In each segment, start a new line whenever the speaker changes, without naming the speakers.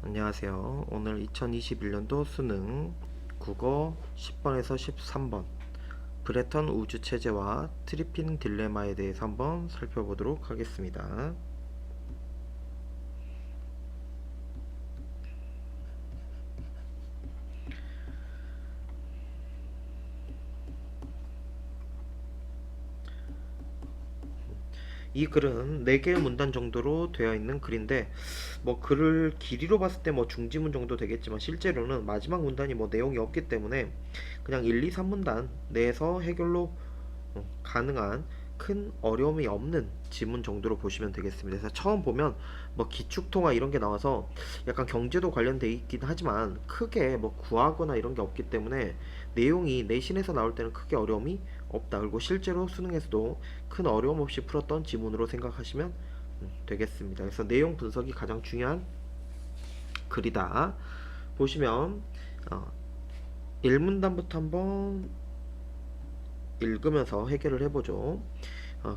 안녕하세요. 오늘 2021년도 수능 국어 10번에서 13번 브레턴 우주 체제와 트리핀 딜레마에 대해서 한번 살펴보도록 하겠습니다. 이 글은 4개의 문단 정도로 되어 있는 글인데 뭐 글을 길이로 봤을 때 뭐 중지문 정도 되겠지만 실제로는 마지막 문단이 뭐 내용이 없기 때문에 그냥 1, 2, 3문단 내에서 해결로 가능한 큰 어려움이 없는 지문 정도로 보시면 되겠습니다. 그래서 처음 보면 뭐 기축통화 이런 게 나와서 약간 경제도 관련돼 있긴 하지만 크게 뭐 구하거나 이런 게 없기 때문에 내용이 내신에서 나올 때는 크게 어려움이 없다. 그리고 실제로 수능에서도 큰 어려움 없이 풀었던 지문으로 생각하시면 되겠습니다. 그래서 내용 분석이 가장 중요한 글이다. 보시면 1문단부터 한번 읽으면서 해결을 해보죠.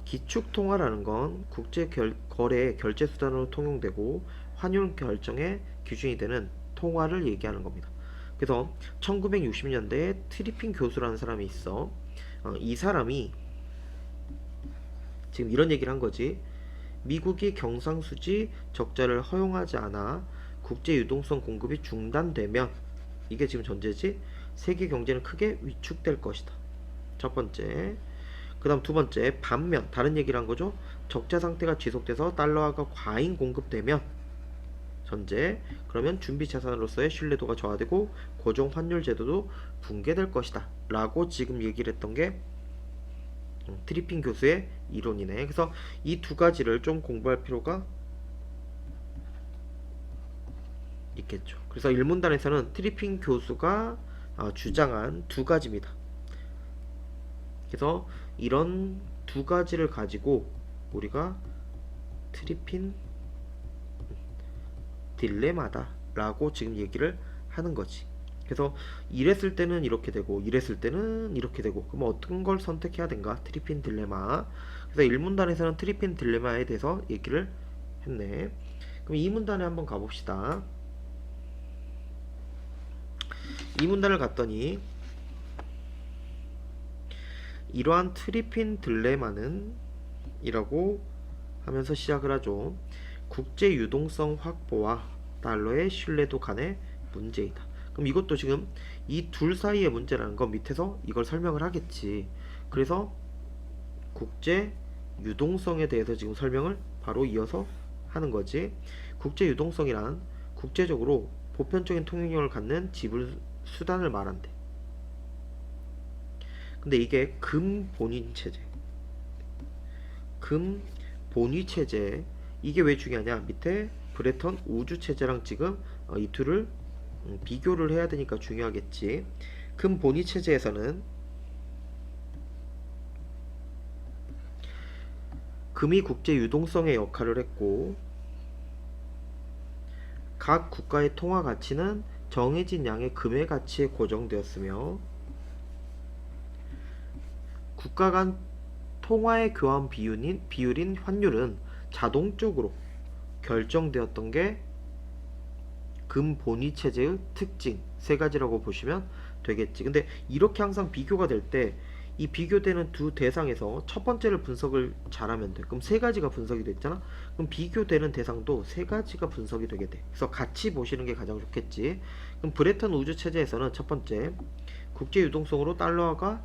기축통화라는 건 국제거래 결제수단으로 통용되고 환율 결정의 기준이 되는 통화를 얘기하는 겁니다. 그래서 1960년대에 트리핀 교수라는 사람이 있어. 이 사람이 지금 이런 얘기를 한 거지. 미국이 경상수지 적자를 허용하지 않아 국제 유동성 공급이 중단되면, 이게 지금 전제지, 세계 경제는 크게 위축될 것이다. 첫 번째. 그 다음 두 번째, 반면 다른 얘기를 한 거죠. 적자 상태가 지속돼서 달러화가 과잉 공급되면, 전제, 그러면 준비 자산으로서의 신뢰도가 저하되고 고정 환율 제도도 붕괴될 것이다 라고 지금 얘기를 했던 게 트리핀 교수의 이론이네. 그래서 이 두 가지를 좀 공부할 필요가 있겠죠. 그래서 1문단에서는 트리핀 교수가 주장한 두 가지입니다. 그래서 이런 두 가지를 가지고 우리가 트리핀 딜레마다 라고 지금 얘기를 하는 거지. 그래서 이랬을 때는 이렇게 되고 이랬을 때는 이렇게 되고, 그럼 어떤 걸 선택해야 된가? 트리핀 딜레마. 그래서 1문단에서는 트리핀 딜레마에 대해서 얘기를 했네. 그럼 2문단에 한번 가봅시다. 2문단을 갔더니 이러한 트리핀 딜레마는 이라고 하면서 시작을 하죠. 국제 유동성 확보와 달러의 신뢰도 간의 문제이다. 그럼 이것도 지금 이 둘 사이의 문제라는 건 밑에서 이걸 설명을 하겠지. 그래서 국제 유동성에 대해서 지금 설명을 바로 이어서 하는 거지. 국제 유동성이란 국제적으로 보편적인 통용력을 갖는 지불 수단을 말한대. 근데 이게 금 본위 체제, 금 본위 체제, 이게 왜 중요하냐? 밑에 브레턴 우주 체제랑 지금 이 둘을 비교를 해야 되니까 중요하겠지. 금 본위 체제에서는 금이 국제 유동성의 역할을 했고, 각 국가의 통화 가치는 정해진 양의 금의 가치에 고정되었으며, 국가 간 통화의 교환 비율인 환율은 자동적으로 결정되었던 게 금 본위 체제의 특징 세 가지라고 보시면 되겠지. 근데 이렇게 항상 비교가 될 때 이 비교되는 두 대상에서 첫 번째를 분석을 잘하면 돼. 그럼 세 가지가 분석이 됐잖아. 그럼 비교되는 대상도 세 가지가 분석이 되게 돼. 그래서 같이 보시는 게 가장 좋겠지. 그럼 브레턴 우주 체제에서는 첫 번째, 국제 유동성으로 달러화가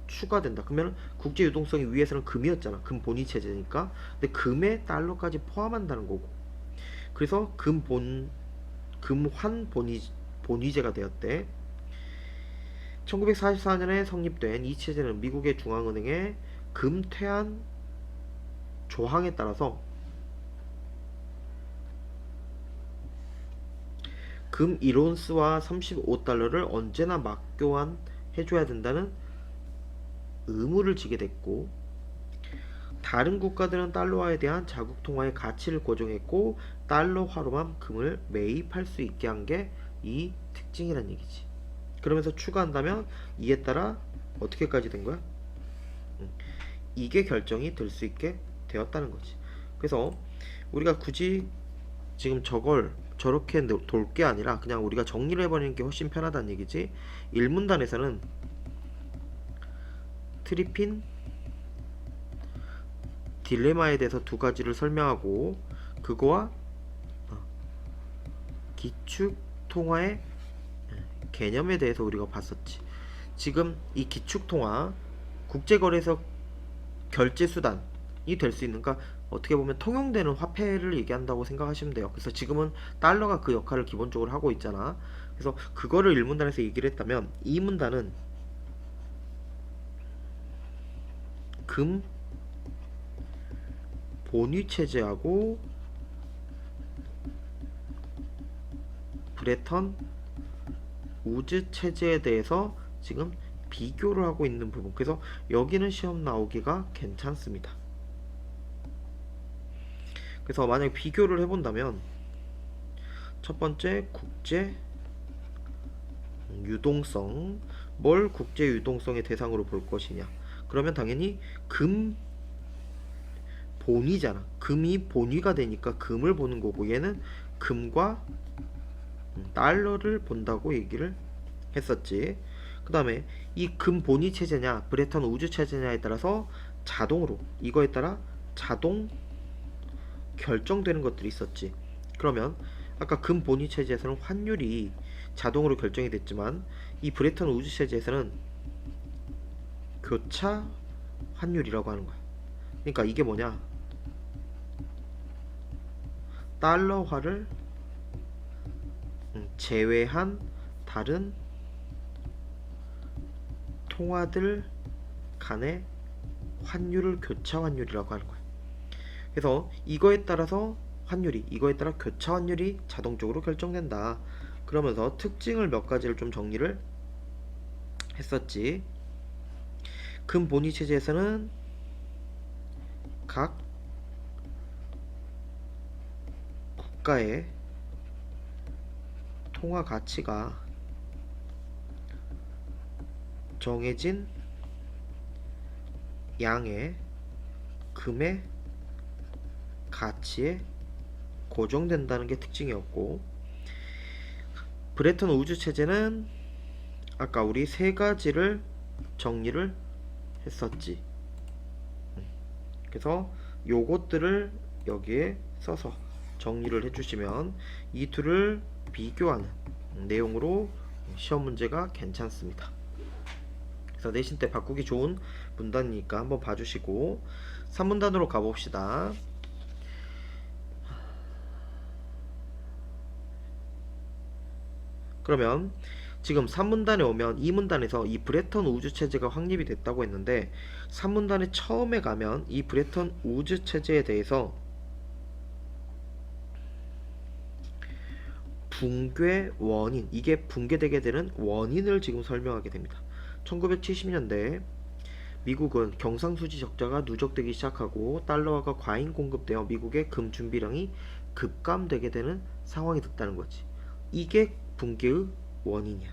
추가된다. 그러면 국제 유동성이 위에서는 금이었잖아. 금 본위 체제니까. 근데 금에 달러까지 포함한다는 거고. 그래서 금환 본위제가 되었대. 1944년에 성립된 이 체제는 미국의 중앙은행의 금퇴한 조항에 따라서 금 1온스와 35달러를 언제나 맞교환 해줘야 된다는 의무를 지게 됐고, 다른 국가들은 달러화에 대한 자국 통화의 가치를 고정했고 달러화로만 금을 매입할 수 있게 한 게 이 특징이란 얘기지. 그러면서 추가한다면 이에 따라 어떻게까지 된 거야? 이게 결정이 될 수 있게 되었다는 거지. 그래서 우리가 굳이 지금 저렇게 돌 게 아니라 그냥 우리가 정리를 해버리는 게 훨씬 편하다는 얘기지. 1문단에서는 트리핀 딜레마에 대해서 두 가지를 설명하고 그거와 기축 통화의 개념에 대해서 우리가 봤었지. 지금 이 기축 통화 국제거래에서 결제 수단이 될 수 있는가? 어떻게 보면 통용되는 화폐를 얘기한다고 생각하시면 돼요. 그래서 지금은 달러가 그 역할을 기본적으로 하고 있잖아. 그래서 그거를 1문단에서 얘기를 했다면 2문단은 금 본위 체제하고 브레턴 우즈 체제에 대해서 지금 비교를 하고 있는 부분. 그래서 여기는 시험 나오기가 괜찮습니다. 그래서 만약에 비교를 해본다면 첫 번째 국제 유동성, 뭘 국제 유동성의 대상으로 볼 것이냐. 그러면 당연히 금 본위잖아. 금이 본위가 되니까 금을 보는 거고 얘는 금과 달러를 본다고 얘기를 했었지. 그 다음에 이 금 본위 체제냐 브레턴 우즈 체제냐에 따라서 자동으로 이거에 따라 자동 결정되는 것들이 있었지. 그러면 아까 금 본위 체제에서는 환율이 자동으로 결정이 됐지만 이 브레턴 우즈 체제에서는 교차 환율이라고 하는 거야. 그러니까 이게 뭐냐? 달러화를 제외한 다른 통화들 간의 환율을 교차 환율이라고 하는 거야. 그래서 이거에 따라서 환율이, 이거에 따라 교차 환율이 자동적으로 결정된다. 그러면서 특징을 몇 가지를 좀 정리를 했었지. 금 본위 체제에서는 각 국가의 통화 가치가 정해진 양의 금의 가치에 고정된다는 게 특징이었고, 브레턴 우즈 체제는 아까 우리 세 가지를 정리를 했었지. 그래서 요것들을 여기에 써서 정리를 해주시면 이 둘을 비교하는 내용으로 시험 문제가 괜찮습니다. 그래서 내신 때 바꾸기 좋은 문단이니까 한번 봐주시고 3문단으로 가봅시다. 그러면 지금 3문단에 오면 2문단에서 이 브레턴 우즈 체제가 확립이 됐다고 했는데 3문단에 처음에 가면 이 브레턴 우즈 체제에 대해서 붕괴 원인, 이게 붕괴되게 되는 원인을 지금 설명하게 됩니다. 1970년대 미국은 경상수지 적자가 누적되기 시작하고 달러화가 과잉 공급되어 미국의 금 준비량이 급감되게 되는 상황이 됐다는 거지. 이게 붕괴의 원인이야.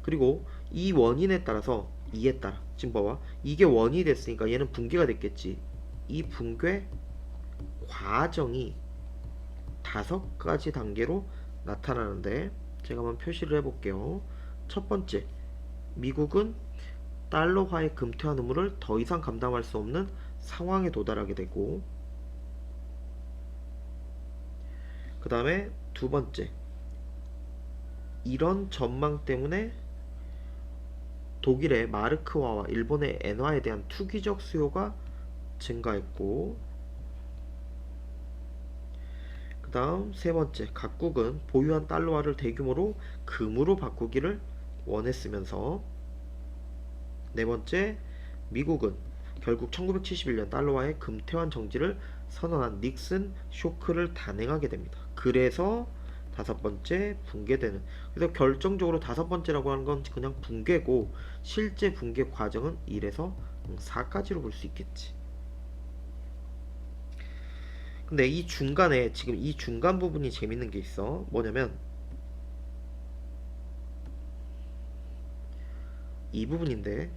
그리고 이 원인에 따라서 이에 따라 지금 봐봐, 이게 원인이 됐으니까 얘는 붕괴가 됐겠지. 이 붕괴 과정이 5가지 단계로 나타나는데 제가 한번 표시를 해볼게요. 첫 번째, 미국은 달러화의 금태환 의무를 더 이상 감당할 수 없는 상황에 도달하게 되고, 그 다음에 두 번째, 이런 전망 때문에 독일의 마르크화와 일본의 엔화에 대한 투기적 수요가 증가했고, 그 다음 세 번째, 각국은 보유한 달러화를 대규모로 금으로 바꾸기를 원했으면서, 네 번째, 미국은 결국 1971년 달러화의 금태환 정지를 선언한 닉슨 쇼크를 단행하게 됩니다. 그래서 다섯 번째, 붕괴되는. 그래서 결정적으로 다섯 번째라고 하는 건 그냥 붕괴고 실제 붕괴 과정은 1에서 4까지로 볼 수 있겠지. 근데 이 중간에 지금 이 중간 부분이 재밌는 게 있어. 뭐냐면 이 부분인데,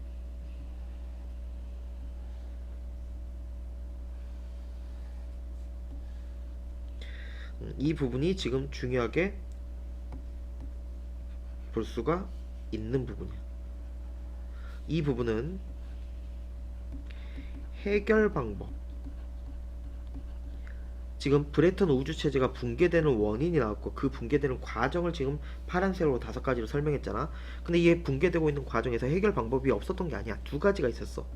이 부분이 지금 중요하게 볼 수가 있는 부분이야. 이 부분은 해결 방법. 지금 브레턴 우주 체제가 붕괴되는 원인이 나왔고 그 붕괴되는 과정을 지금 파란색으로 5가지로 설명했잖아. 근데 이게 붕괴되고 있는 과정에서 해결 방법이 없었던 게 아니야. 2가지가 있었어.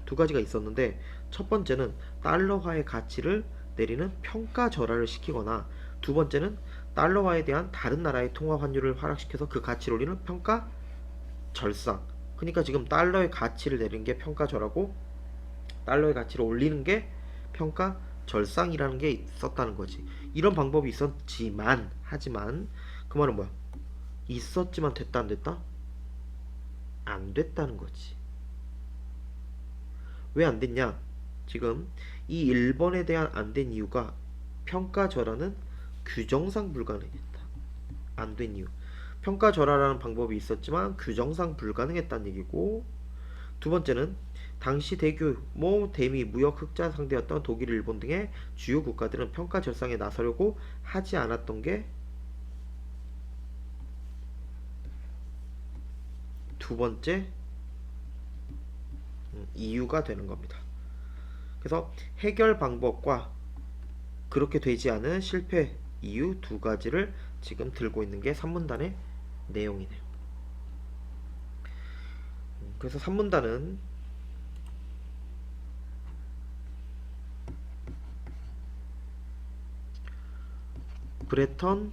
2가지가 있었는데 첫 번째는 달러화의 가치를 내리는 평가 절하를 시키거나 두 번째는 달러화에 대한 다른 나라의 통화 환율을 하락시켜서 그 가치를 올리는 평가 절상. 그러니까 지금 달러의 가치를 내리는 게 평가 절하고 달러의 가치를 올리는 게 평가 절상이라는 게 있었다는 거지. 이런 방법이 있었지만 하지만 그 말은 뭐야? 있었지만 됐다 안 됐다? 안 됐다는 거지. 왜 안 됐냐? 지금 이 1번에 대한 안 된 이유가 평가절하는 규정상 불가능했다. 안 된 이유. 평가절하라는 방법이 있었지만 규정상 불가능했다는 얘기고, 두 번째는 당시 대규모 대미 무역 흑자 상대였던 독일, 일본 등의 주요 국가들은 평가 절상에 나서려고 하지 않았던 게 두 번째 이유가 되는 겁니다. 그래서 해결 방법과 그렇게 되지 않은 실패 이유 2가지를 지금 들고 있는 게 3문단의 내용이네요. 그래서 3문단은 브레턴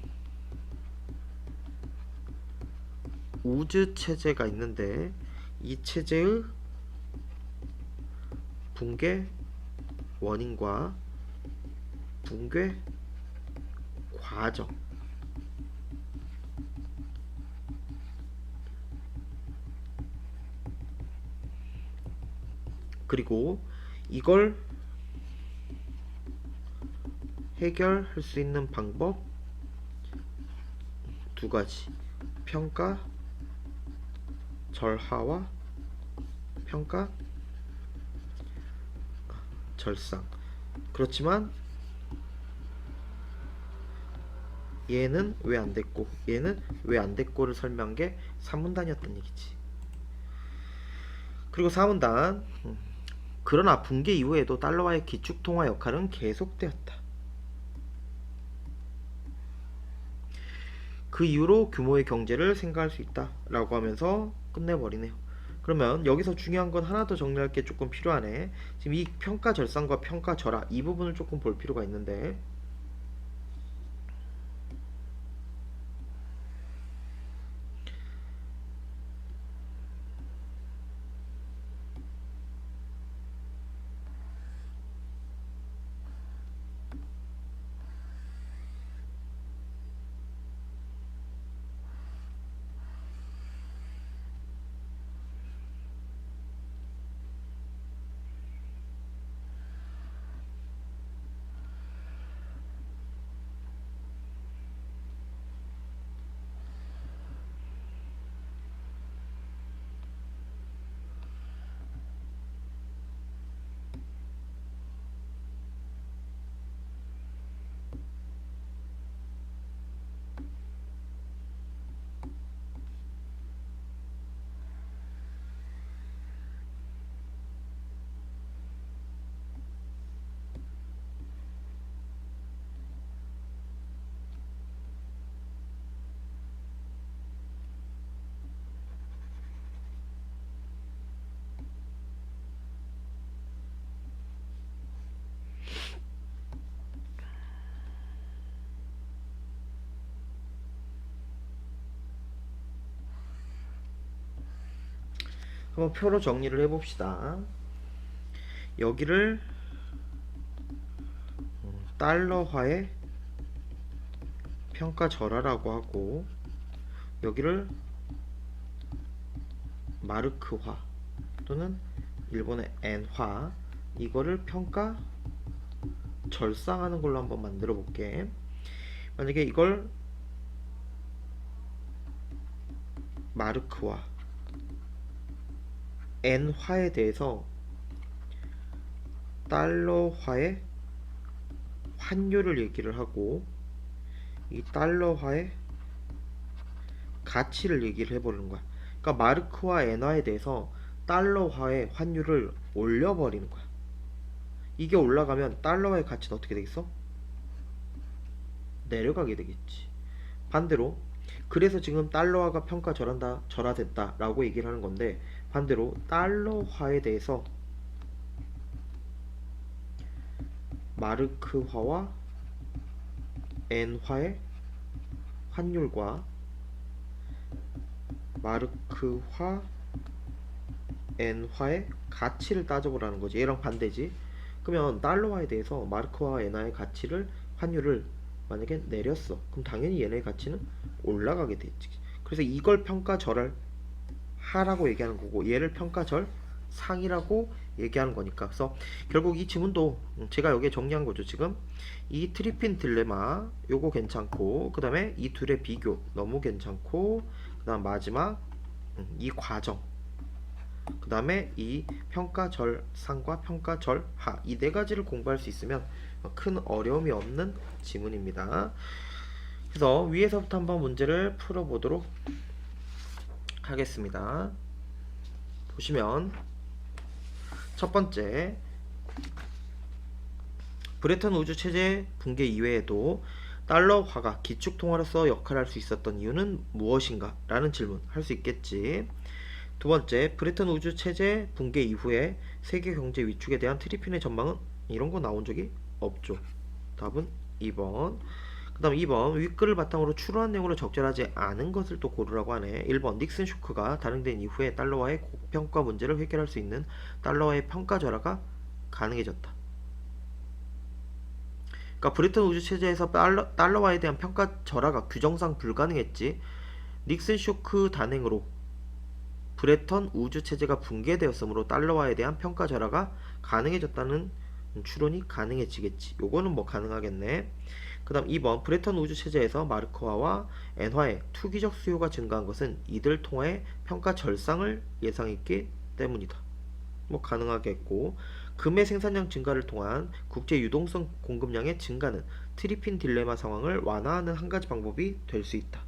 우즈 체제가 있는데 이 체제의 붕괴 원인과 붕괴 과정, 그리고 이걸 해결할 수 있는 방법 2가지, 평가 절하와 평가 절상. 그렇지만 얘는 왜 안 됐고 얘는 왜 안 됐고를 설명한 게 3문단이었던 얘기지. 그리고 4문단, 그러나 붕괴 이후에도 달러와의 기축통화 역할은 계속되었다. 그 이후로 규모의 경제를 생각할 수 있다 라고 하면서 끝내버리네요. 그러면 여기서 중요한 건 하나 더 정리할 게 조금 필요하네. 지금 이 평가 절상과 평가 절하 이 부분을 조금 볼 필요가 있는데, 한번 표로 정리를 해봅시다. 여기를 달러화의 평가 절하라고 하고, 여기를 마르크화 또는 일본의 엔화, 이거를 평가 절상하는 걸로 한번 만들어 볼게. 만약에 이걸 마르크화 엔화에 대해서 달러화의 환율을 얘기를 하고 이 달러화의 가치를 얘기를 해버리는 거야. 그러니까 마르크와 엔화에 대해서 달러화의 환율을 올려버리는 거야. 이게 올라가면 달러화의 가치는 어떻게 되겠어? 내려가게 되겠지. 반대로 그래서 지금 달러화가 평가절한다, 절하됐다 라고 얘기를 하는 건데, 반대로 달러화에 대해서 마르크화와 엔화의 환율과 마르크화 엔화의 가치를 따져보라는 거지. 얘랑 반대지. 그러면 달러화에 대해서 마르크와 엔화의 가치를, 환율을 만약에 내렸어. 그럼 당연히 얘네의 가치는 올라가게 되지. 그래서 이걸 평가절을 하라고 얘기하는 거고, 얘를 평가절 상이라고 얘기하는 거니까. 그래서 결국 이 지문도 제가 여기에 정리한 거죠. 지금 이 트리핀 딜레마 요거 괜찮고, 그 다음에 이 둘의 비교 너무 괜찮고, 그 다음 마지막 이 과정, 그 다음에 이 평가절상과 평가절하, 이 네 가지를 공부할 수 있으면 큰 어려움이 없는 지문입니다. 그래서 위에서부터 한번 문제를 풀어보도록 하겠습니다. 보시면 첫 번째, 브레턴 우주 체제 붕괴 이외에도 달러화가 기축통화로서 역할을 할 수 있었던 이유는 무엇인가? 라는 질문 할 수 있겠지. 두 번째, 브레턴 우주 체제 붕괴 이후에 세계 경제 위축에 대한 트리핀의 전망은, 이런 거 나온 적이 없죠. 답은 2번. 그 다음 2번, 윗글을 바탕으로 추론한 내용으로 적절하지 않은 것을 또 고르라고 하네. 1번, 닉슨 쇼크가 단행된 이후에 달러화의 고평가 문제를 해결할 수 있는 달러화의 평가절하가 가능해졌다. 그러니까 브레턴 우주 체제에서 달러화에 대한 평가절하가 규정상 불가능했지. 닉슨 쇼크 단행으로 브레턴 우주 체제가 붕괴되었으므로 달러화에 대한 평가절하가 가능해졌다는 추론이 가능해지겠지. 요거는 뭐 가능하겠네. 그 다음 2번, 브레턴 우주 체제에서 마르크화와 엔화의 투기적 수요가 증가한 것은 이들 통화의 평가 절상을 예상했기 때문이다. 뭐 가능하겠고, 금의 생산량 증가를 통한 국제 유동성 공급량의 증가는 트리핀 딜레마 상황을 완화하는 한 가지 방법이 될 수 있다.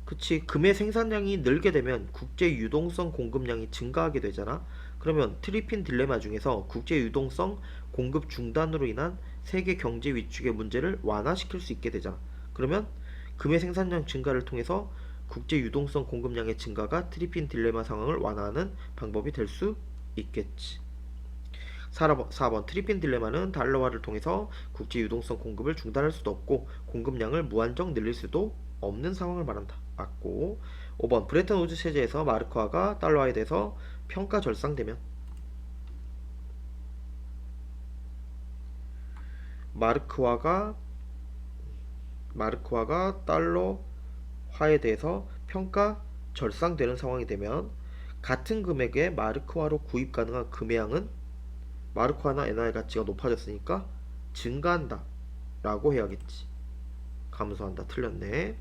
그치, 금의 생산량이 늘게 되면 국제 유동성 공급량이 증가하게 되잖아. 그러면 트리핀 딜레마 중에서 국제 유동성 공급 중단으로 인한 세계 경제 위축의 문제를 완화시킬 수 있게 되잖아. 그러면 금의 생산량 증가를 통해서 국제 유동성 공급량의 증가가 트리핀 딜레마 상황을 완화하는 방법이 될 수 있겠지. 4번, 트리핀 딜레마는 달러화를 통해서 국제 유동성 공급을 중단할 수도 없고 공급량을 무한정 늘릴 수도 없는 상황을 말한다. 맞고, 5번, 브레턴 우즈 체제에서 마르크화가 달러화에 대해서 평가 절상되면 마르크화가 달러화에 대해서 평가 절상되는 상황이 되면 같은 금액의 마르크화로 구입 가능한 금의 양은 마르크화나 엔화의 가치가 높아졌으니까 증가한다 라고 해야겠지. 감소한다. 틀렸네.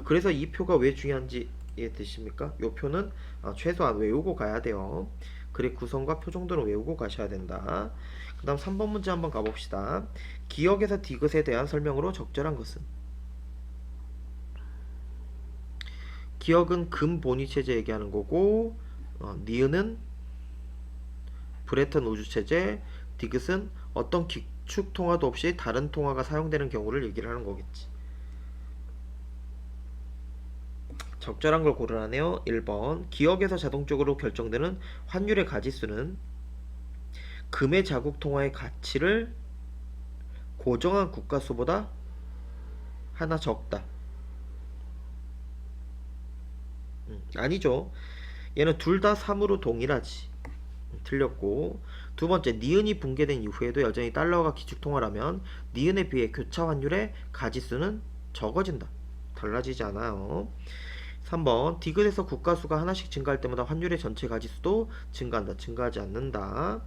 그래서 이 표가 왜 중요한지 이해되십니까? 이 표는 최소한 외우고 가야 돼요. 그래, 구성과 표 정도는 외우고 가셔야 된다. 그 다음 3번 문제 한번 가봅시다. 기억에서 디귿에 대한 설명으로 적절한 것은? 기억은 금 본위 체제 얘기하는 거고, 니은은 브레턴 우주 체제, 디귿은 어떤 기축 통화도 없이 다른 통화가 사용되는 경우를 얘기를 하는 거겠지. 적절한 걸 고르라네요. 1번, 기억에서 자동적으로 결정되는 환율의 가지수는 금의 자국 통화의 가치를 고정한 국가 수보다 하나 적다. 아니죠. 얘는 둘 다 3으로 동일하지. 틀렸고, 두 번째, 니은이 붕괴된 이후에도 여전히 달러가 기축통화라면 니은에 비해 교차 환율의 가지수는 적어진다. 달라지지 않아요. 3번, 디귿에서 국가수가 하나씩 증가할 때마다 환율의 전체 가지수도 증가한다. 증가하지 않는다.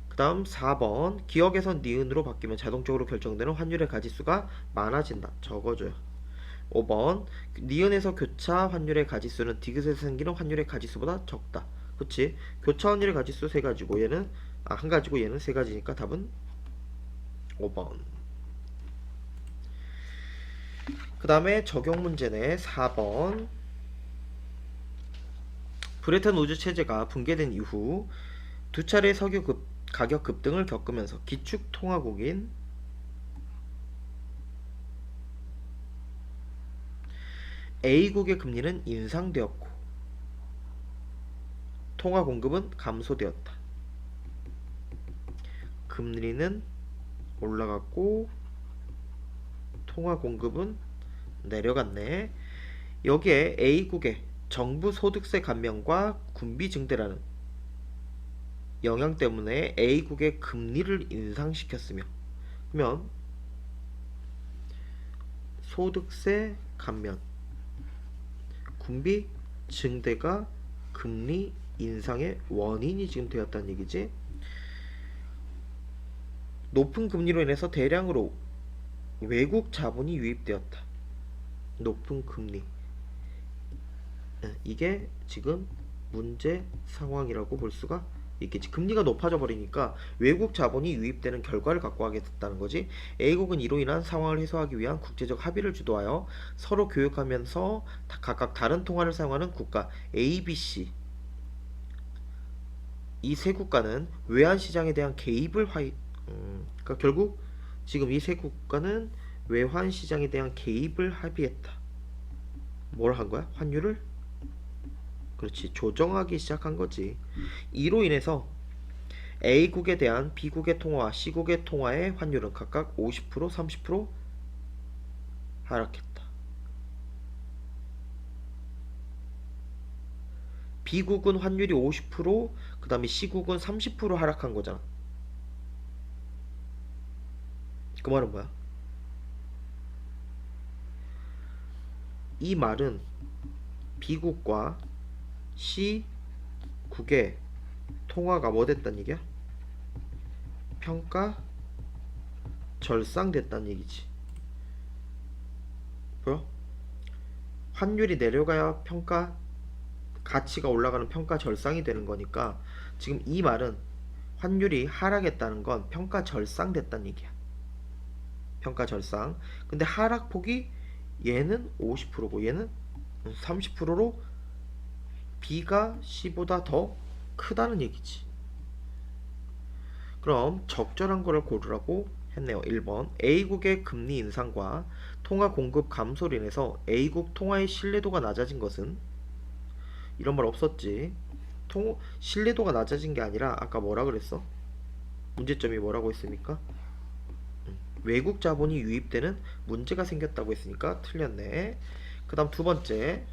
그 다음 4번, 기억에서 니은으로 바뀌면 자동적으로 결정되는 환율의 가지수가 많아진다. 적어줘요. 5번, 니은에서 교차 환율의 가지수는 디귿에서 생기는 환율의 가지수보다 적다. 그치? 교차 환율의 가지수 3가지고 얘는 한 가지고 얘는 세 가지니까 답은 5번. 그 다음에 적용 문제네. 4번. 브레튼 우즈 체제가 붕괴된 이후 두 차례 석유 가격 급등을 겪으면서 기축 통화국인 A국의 금리는 인상되었고 통화 공급은 감소되었다. 금리는 올라갔고 통화 공급은 내려갔네. 여기에 A국의 정부 소득세 감면과 군비 증대라는 영향 때문에 A국의 금리를 인상시켰으며, 그러면 소득세 감면, 군비 증대가 금리 인상의 원인이 지금 되었다는 얘기지. 높은 금리로 인해서 대량으로 외국 자본이 유입되었다. 높은 금리. 이게 지금 문제 상황이라고 볼 수가 있겠지. 금리가 높아져 버리니까 외국 자본이 유입되는 결과를 갖고 하게 됐다는 거지. A국은 이로 인한 상황을 해소하기 위한 국제적 합의를 주도하여 서로 교역하면서 각각 다른 통화를 사용하는 국가 A, B, C, 이 세 국가는 외환 시장에 대한 개입을 그러니까 결국 지금 이 세 국가는 외환 시장에 대한 개입을 합의했다. 뭘 한 거야? 환율을? 그렇지, 조정하기 시작한 거지. 이로 인해서 A국에 대한 B국의 통화와 C국의 통화의 환율은 각각 50%, 30% 하락했다. B국은 환율이 50%, 그 다음에 C국은 30% 하락한 거잖아. 그 말은 뭐야? 이 말은 B국과 C국의 통화가 뭐 됐단 얘기야? 평가 절상됐단 얘기지. 보여? 환율이 내려가야 평가 가치가 올라가는 평가 절상이 되는 거니까 지금 이 말은 환율이 하락했다는 건 평가 절상됐다는 얘기야. 평가 절상. 근데 하락폭이 얘는 50%고 얘는 30%로 B가 C보다 더 크다는 얘기지. 그럼 적절한 거를 고르라고 했네요. 1번. A국의 금리 인상과 통화 공급 감소로 인해서 A국 통화의 신뢰도가 낮아진 것은, 이런 말 없었지. 신뢰도가 낮아진 게 아니라 아까 뭐라 그랬어? 문제점이 뭐라고 했습니까? 외국 자본이 유입되는 문제가 생겼다고 했으니까 틀렸네. 그 다음 두 번째.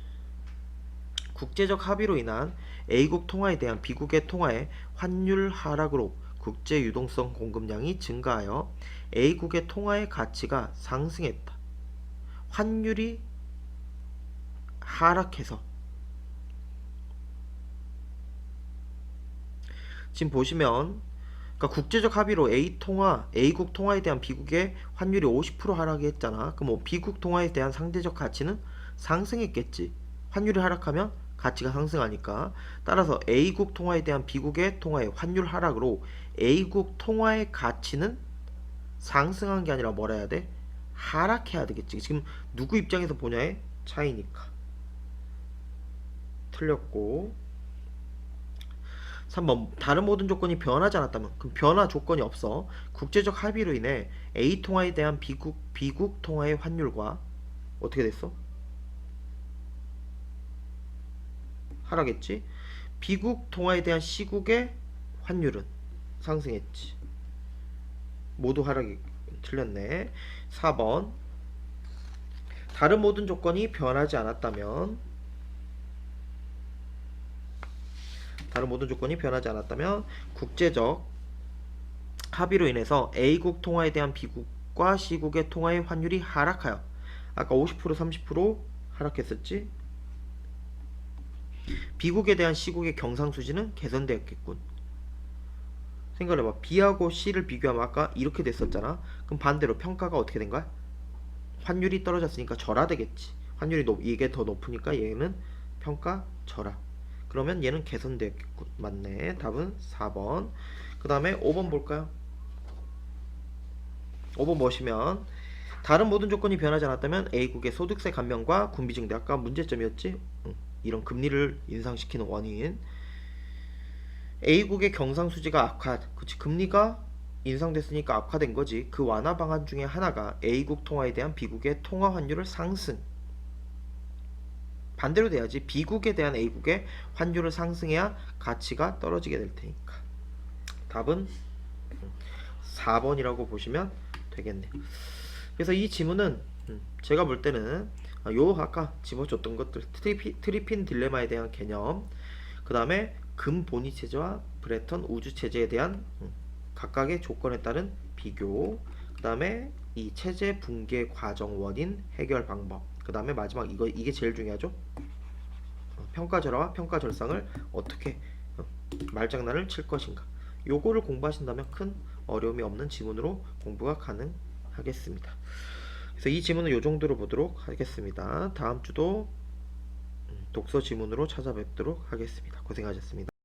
국제적 합의로 인한 A국 통화에 대한 B국의 통화의 환율 하락으로 국제 유동성 공급량이 증가하여 A국의 통화의 가치가 상승했다. 환율이 하락해서. 지금 보시면 그러니까 국제적 합의로 A국 통화에 대한 B국의 환율이 50% 하락했잖아. 그럼 뭐 B국 통화에 대한 상대적 가치는 상승했겠지. 환율이 하락하면 가치가 상승하니까. 따라서 A국 통화에 대한 B국의 통화의 환율 하락으로 A국 통화의 가치는 상승한 게 아니라 뭐라 해야 돼? 하락해야 되겠지. 지금 누구 입장에서 보냐의 차이니까. 틀렸고. 3번. 다른 모든 조건이 변하지 않았다면, 그럼 변화 조건이 없어. 국제적 합의로 인해 A 통화에 대한 B국 통화의 환율과 어떻게 됐어? 하락했지. B국 통화에 대한 C국의 환율은 상승했지. 모두 하락이. 틀렸네. 4번. 다른 모든 조건이 변하지 않았다면, 국제적 합의로 인해서 A국 통화에 대한 B국과 C국의 통화의 환율이 하락하여, 아까 50% 30% 하락했었지. B국에 대한 C국의 경상수지는 개선되었겠군. 생각해봐. B하고 C를 비교하면 아까 이렇게 됐었잖아. 그럼 반대로 평가가 어떻게 된 거야? 환율이 떨어졌으니까 절하되겠지. 이게 더 높으니까 얘는 평가 절하. 그러면 얘는 개선되었겠군. 맞네. 답은 4번. 그 그 다음에 5번 볼까요? 5번 보시면 다른 모든 조건이 변하지 않았다면 A국의 소득세 감면과 군비 증대, 아까 문제점이었지? 이런 금리를 인상시키는 원인. A국의 경상수지가 악화, 그치, 금리가 인상됐으니까 악화된 거지. 그 완화 방안 중에 하나가 A국 통화에 대한 B국의 통화 환율을 상승. 반대로 돼야지. B국에 대한 A국의 환율을 상승해야 가치가 떨어지게 될 테니까. 답은 4번이라고 보시면 되겠네. 그래서 이 지문은 제가 볼 때는 요 아까 집어줬던 것들, 트리핀 딜레마에 대한 개념, 그 다음에 금 본위 체제와 브레턴 우주 체제에 대한 각각의 조건에 따른 비교, 그 다음에 이 체제 붕괴 과정 원인 해결 방법, 그 다음에 마지막 이게 제일 중요하죠. 평가절하와 평가절상을 어떻게 말장난을 칠 것인가. 요거를 공부하신다면 큰 어려움이 없는 지문으로 공부가 가능하겠습니다. 그래서 이 지문은 요 정도로 보도록 하겠습니다. 다음 주도 독서 지문으로 찾아뵙도록 하겠습니다. 고생하셨습니다.